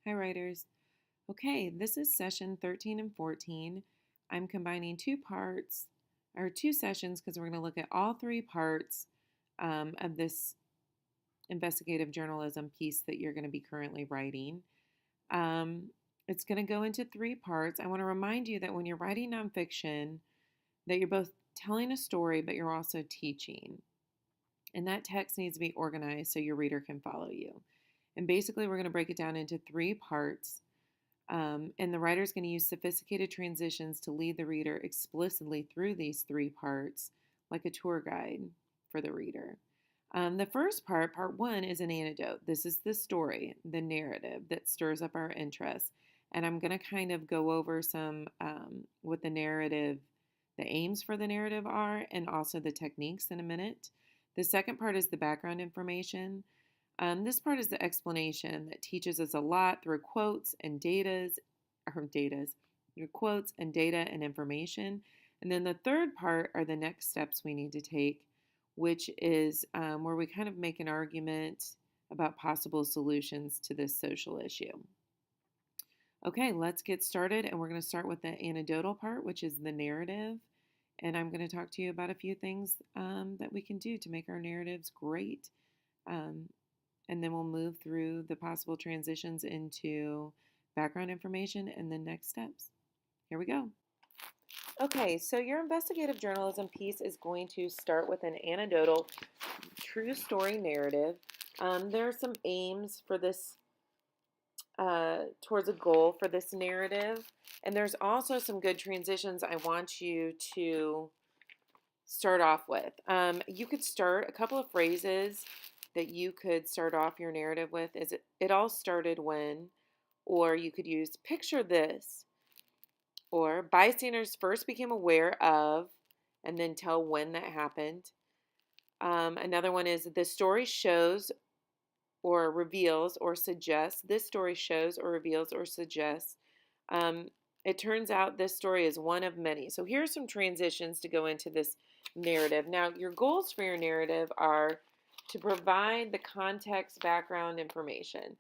Hi, writers. Okay, this is session 13 and 14. I'm combining two parts, or two sessions, because we're going to look at all three parts of this investigative journalism piece that you're going to be currently writing. Um, it's going to go into three parts. I want to remind you that when you're writing nonfiction, that you're both telling a story, but you're also teaching. And that text needs to be organized so your reader can follow you. And basically, we're going to break it down into three parts. And the writer is going to use sophisticated transitions to lead the reader explicitly through these three parts, like a tour guide for the reader. The first part, part one, is an anecdote. This is the story, the narrative that stirs up our interest. And I'm going to kind of go over some what the narrative, the aims for the narrative are, and also the techniques in a minute. The second part is the background information. This part is the explanation that teaches us a lot through quotes and through quotes and data and information. And then the third part are the next steps we need to take, which is where we kind of make an argument about possible solutions to this social issue. Okay, let's get started, and we're going to start with the anecdotal part, which is the narrative. And I'm going to talk to you about a few things that we can do to make our narratives great. And then we'll move through the possible transitions into background information and then next steps. Here we go. Okay, so your investigative journalism piece is going to start with an anecdotal true story narrative. There are some aims for this, towards a goal for this narrative, and there's also some good transitions I want you to start off with. You could start a couple of phrases that you could start off your narrative with is it all started when, or you could use picture this, or bystanders first became aware of, and then tell when that happened. Another one is the story shows or reveals or suggests. This story shows or reveals or suggests. It turns out this story is one of many. So here's some transitions to go into this narrative. Now, your goals for your narrative are to provide the context, background information,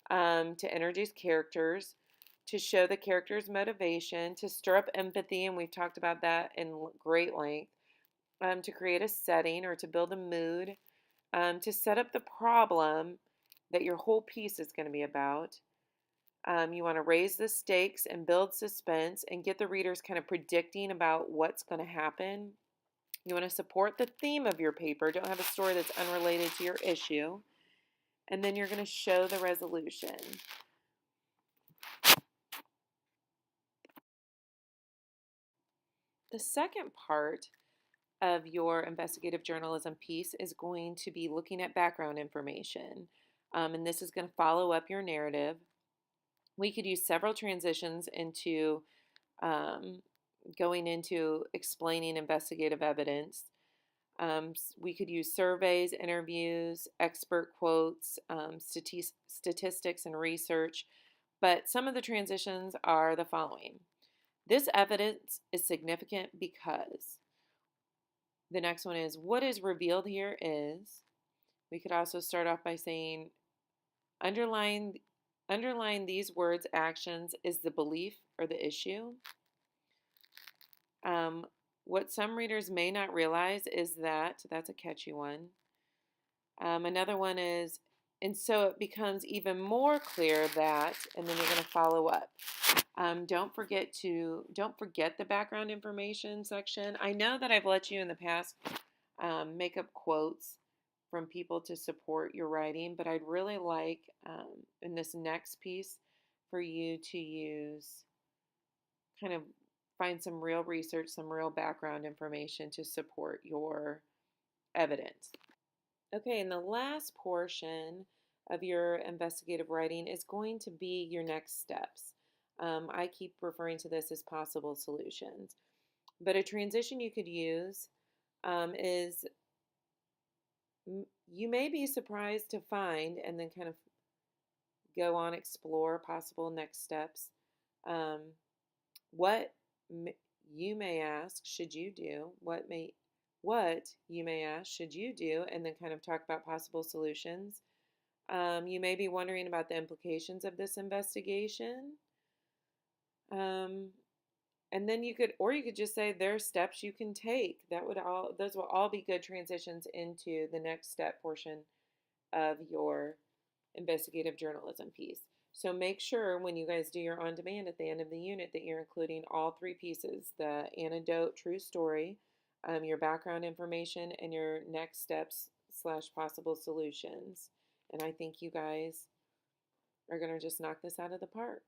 to introduce characters, to show the character's motivation, to stir up empathy, and we've talked about that in great length, to create a setting or to build a mood, to set up the problem that your whole piece is going to be about. You want to raise the stakes and build suspense and get the readers kind of predicting about what's going to happen. You want to support the theme of your paper. Don't have a story that's unrelated to your issue. And then you're going to show the resolution. The second part of your investigative journalism piece is going to be looking at background information. And this is going to follow up your narrative. We could use several transitions into going into explaining investigative evidence. We could use surveys, interviews, expert quotes, statistics, and research. But some of the transitions are the following. This evidence is significant because. The next one is what is revealed here is. We could also start off by saying underline these words, actions, is the belief or the issue. What some readers may not realize is that's a catchy one. Another one is, and so it becomes even more clear that, and then you're going to follow up. Don't forget the background information section. I know that I've let you in the past make up quotes from people to support your writing, but I'd really like in this next piece for you to use kind of find some real research, some real background information to support your evidence. Okay, and the last portion of your investigative writing is going to be your next steps. I keep referring to this as possible solutions. But a transition you could use is you may be surprised to find, and then kind of go on explore possible next steps. What you may ask, should you do? What you may ask, should you do? And then kind of talk about possible solutions. You may be wondering about the implications of this investigation. Um, and then you could just say there are steps you can take. Those will all be good transitions into the next step portion of your investigative journalism piece. So make sure when you guys do your on demand at the end of the unit that you're including all three pieces: the anecdote, true story, your background information, and your next steps / possible solutions. And I think you guys are going to just knock this out of the park.